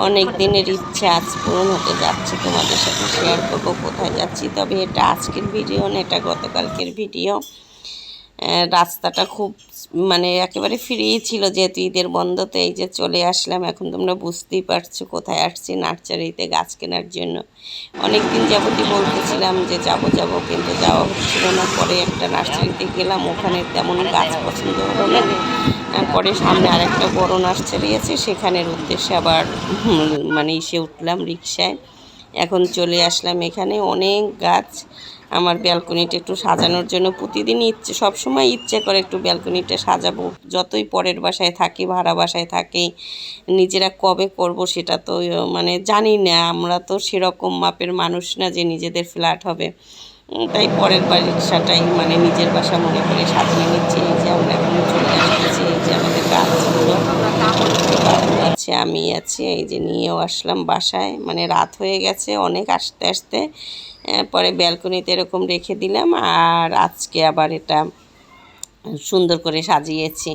অনেক দিনের ইচ্ছা আজ পূরণ হতে যাচ্ছে, তোমাদের সাথে শেয়ার করবো কোথায় যাচ্ছি। তবে এটা আজকের ভিডিও না, এটা গতকালকের ভিডিও। রাস্তাটা খুব মানে একেবারে ফ্রি ছিল, যেহেতু ঈদের বন্ধতে এই যে চলে আসলাম। এখন তোমরা বুঝতেই পারছো কোথায় আসছি, নার্সারিতে গাছ কেনার জন্য। অনেক দিন যাবতই বলতেছিলাম যে যাব যাব, কিন্তু যাওয়া হচ্ছিল না। পরে একটা নার্সারিতে গেলাম, ওখানে তেমন গাছ পছন্দ হলো না। পরে সামনে আরেকটা বড় নার্সারি আছে, সেখানের উদ্দেশ্যে আবার মানে এসে উঠলাম রিকশায়। এখন চলে আসলাম এখানে। অনেক গাছ আমার ব্যালকনিটা একটু সাজানোর জন্য প্রতিদিন ইচ্ছে, সবসময় ইচ্ছে করে একটু ব্যালকনিটা সাজাবো। যতই পরের বাসায় থাকি, ভাড়া বাসায় থাকি, নিজেরা কবে করব সেটা তো মানে জানি না। আমরা তো সেরকম মাপের মানুষ না যে নিজেদের ফ্ল্যাট হবে। তাই পরের বাসাটাই মানে নিজের বাসা মনে করে সাজিয়ে নিচ্ছি। এই যে আমরা এখন চলে আসতেছি, এই যে আমাদের গাছগুলো, বাবু আছে, আমি আছি, এই যে নিয়েও আসলাম বাসায়। মানে রাত হয়ে গেছে অনেক আসতে আসতে। পরে ব্যালকনিতে এরকম রেখে দিলাম। আর আজকে আবার এটা সুন্দর করে সাজিয়েছি।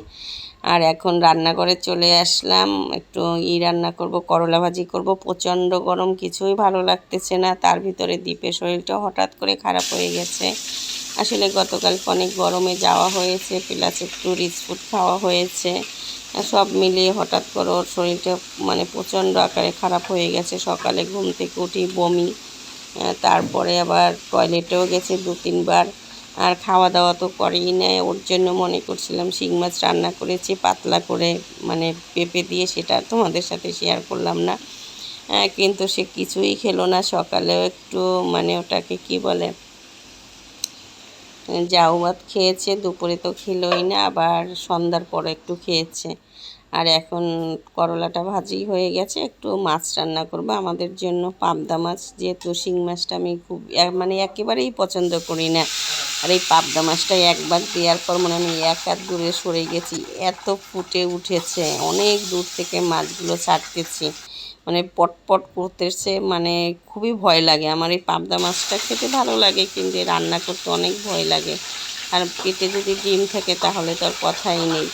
আর এখন রান্নাঘরে চলে আসলাম, একটু রান্না করব, করলা ভাজি করব। প্রচণ্ড গরম, কিছুই ভালো লাগতেছে না। তার ভিতরে দ্বীপের শরীরটা হঠাৎ করে খারাপ হয়ে গেছে। আসলে গতকাল অনেক গরমে যাওয়া হয়েছে, প্লাস একটু রিচ ফুড খাওয়া হয়েছে। সব মিলিয়ে হঠাৎ করে ওর শরীরটা মানে প্রচণ্ড আকারে খারাপ হয়ে গেছে। সকালে ঘুম থেকে উঠি বমি, তারপরে আবার টয়লেটেও গেছে 2-3 বার। আর খাওয়া দাওয়া তো করেই নেয়। ওর জন্য মনে করছিলাম শিং মাছ রান্না করেছি পাতলা করে, মানে পেঁপে দিয়ে, সেটা তোমাদের সাথে শেয়ার করলাম না। কিন্তু সে কিছুই খেলো না। সকালেও একটু মানে ওটাকে কি বলে, জাউ ভাত খেয়েছে, দুপুরে তো খেলোই না, আবার সন্ধ্যার পরে একটু খেয়েছে। আর এখন করলাটা ভাজি হয়ে গেছে, একটু মাছ রান্না করবো আমাদের জন্য, পাবদা মাছ। যেহেতু শিং মাছটা আমি খুব মানে একেবারেই পছন্দ করি না। আর এই পাবদা মাছটা একবার দেওয়ার পর মানে আমি এক হাত দূরে সরে গেছি, এত ফুটে উঠেছে। অনেক দূর থেকে মাছগুলো ছাড়তেছি, মানে পটপট করতেছে, মানে খুবই ভয় লাগে। আমার এই পাবদা মাছটা খেতে ভালো লাগে, কিন্তু রান্না করতে অনেক ভয় লাগে। আর পেটে যদি ডিম থাকে তাহলে তো আর কথাই নেই।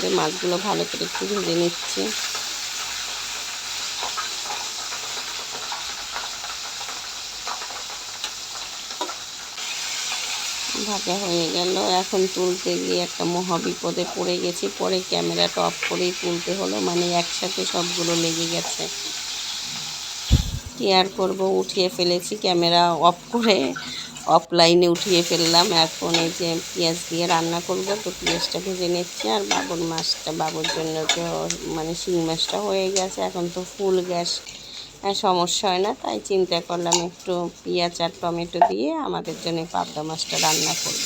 যে মাছগুলো ভালো করে একটু ভেজে নিচ্ছি। ভাজা হয়ে গেল। এখন তুলতে গিয়ে একটা মহা বিপদে পড়ে গেছি। পরে ক্যামেরাটা অফ করেই তুলতে হলো, মানে একসাথে সবগুলো লেগে গেছে। কি আর করবো, উঠিয়ে ফেলেছি ক্যামেরা অফ করে, অফলাইনে উঠিয়ে ফেললাম। এখন এই যে পেঁয়াজ দিয়ে রান্না করব, তো পেঁয়াজটা ভেজে নিচ্ছি। আর বাবুর মাছটা, বাবুর জন্য তো মানে শিং মাছটা হয়ে গেছে, এখন তো ফুল গ্যাস, সমস্যা হয় না। তাই চিন্তা করলাম একটু পেঁয়াজ আর টমেটো দিয়ে আমাদের জন্য পাবদা মাছটা রান্না করব।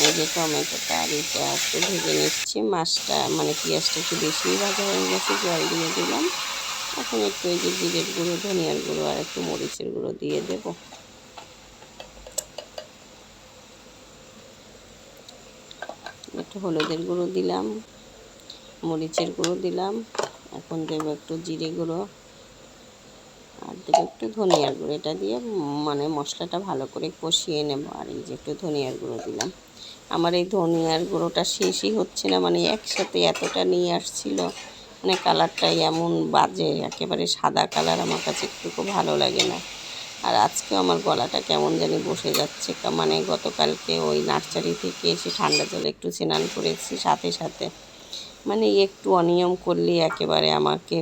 এই যে টমেটোটা আর এটা একটু ভেজে নিচ্ছি। মাছটা মানে পেঁয়াজটা একটু বেশিই ভাজা হয়ে গেছে, জল দিয়ে দিলাম। এখন একটু এই যে জিরের গুঁড়ো, ধনিয়ার গুঁড়ো আর একটু মরিচের গুঁড়ো দিয়ে দেব। একটু হলুদের গুঁড়ো দিলাম, মরিচের গুঁড়ো দিলাম। এখন দেবো একটু জিরে গুঁড়ো, আর দেবো একটু ধনিয়ার গুঁড়ো। এটা দিয়ে মানে মশলাটা ভালো করে কষিয়ে নেব। আর এই যে একটু ধনিয়ার গুঁড়ো দিলাম। আমার এই ধনিয়ার গুঁড়োটা শেষই হচ্ছে না, মানে একসাথে এতটা নিয়ে আসছিল, মানে কালারটাই এমন বাজে, একেবারে সাদা কালার, আমার কাছে একটুকু ভালো লাগে না। আর আজকেও আমার গলাটা কেমন জানি বসে যাচ্ছে, মানে গতকালকে ওই নার্সারি থেকে এসে ঠান্ডা জলে একটু স্নান করেছি, সাথে সাথে মানে একটু অনিয়ম করলেই একেবারে আমাকে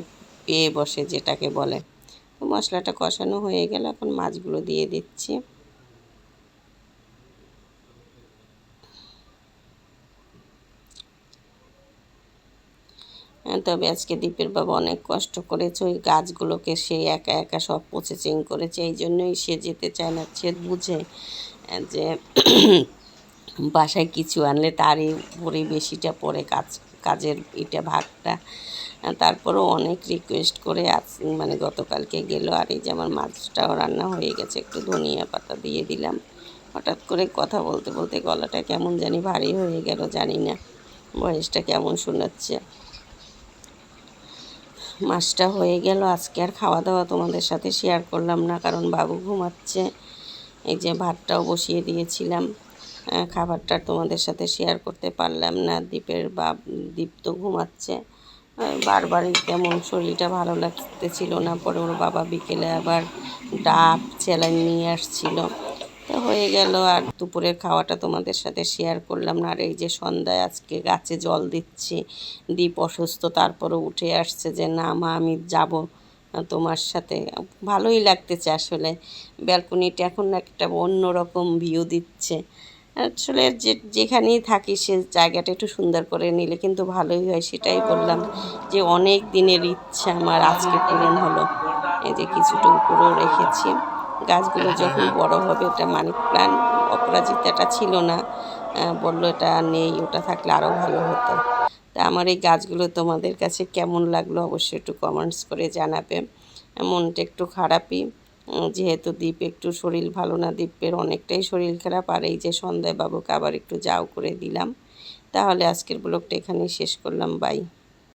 পেয়ে বসে, যেটাকে বলে। তো মশলাটা কষানো হয়ে গেল, এখন মাছগুলো দিয়ে দিচ্ছি। তবে আজকে দ্বীপের বাবা অনেক কষ্ট করেছে, ওই গাছগুলোকে সে একা একা সব প্রসেসিং করেছে। এই জন্যই সে যেতে চায় না। সে বুঝে যে বাসায় কিছু আনলে তারই উপরে বেশিটা পড়ে কাজের এটা ভাগটা। তারপরেও অনেক রিকোয়েস্ট করে আজ মানে গতকালকে গেল। আর এই যে আমার মাছটাও রান্না হয়ে গেছে, একটু ধনিয়া পাতা দিয়ে দিলাম। হঠাৎ করে কথা বলতে বলতে গলাটা কেমন জানি ভারী হয়ে গেল, জানি না ভয়েসটা কেমন শোনাচ্ছে। মাছটা হয়ে গেল। আজকে আর খাওয়া দাওয়া তোমাদের সাথে শেয়ার করলাম না, কারণ বাবু ঘুমাচ্ছে। এই যে ভাতটাও বসিয়ে দিয়েছিলাম, খাবারটা তোমাদের সাথে শেয়ার করতে পারলাম না। দ্বীপ তো ঘুমাচ্ছে। বারবারই কেমন শরীরটা ভালো লাগতেছিল না। পরে ওর বাবা বিকেলে আবার ডাব স্যালাইন নিয়ে আসছিল, তো হয়ে গেল। আর দুপুরের খাওয়াটা তোমাদের সাথে শেয়ার করলাম না। আর এই যে সন্ধ্যায় আজকে গাছে জল দিচ্ছি। দীপ অসুস্থ, তারপরে উঠে আসছে যে না মা আমি যাব তোমার সাথে। ভালোই লাগতেছে আসলে। ব্যালকনিটা এখন একটা অন্যরকম ভিউ দিচ্ছে। আসলে যেখানেই থাকি সে জায়গাটা একটু সুন্দর করে নিলে কিন্তু ভালোই হয়। সেটাই বললাম যে অনেক দিনের ইচ্ছা আমার আজকে পূরণ হলো। এই যে কিছুটা উপরেও রেখেছি। গাছগুলো যখন বড় হবে, এটা মানি প্ল্যান্ট অপরাজিতাটা ছিল না, বললো এটা নেই, ওটা থাকলে আরও ভালো হতো। তা আমার এই গাছগুলো তোমাদের কাছে কেমন লাগলো অবশ্যই একটু কমেন্টস করে জানাবে। মনটা একটু খারাপই, যেহেতু দীপ একটু শরীর ভালো না, দীপের অনেকটাই শরীর খারাপ। আর এই যে সন্ধ্যায় বাবুকে আবার একটু যাও করে দিলাম। তাহলে আজকের ব্লগটা এখানেই শেষ করলাম, বাই।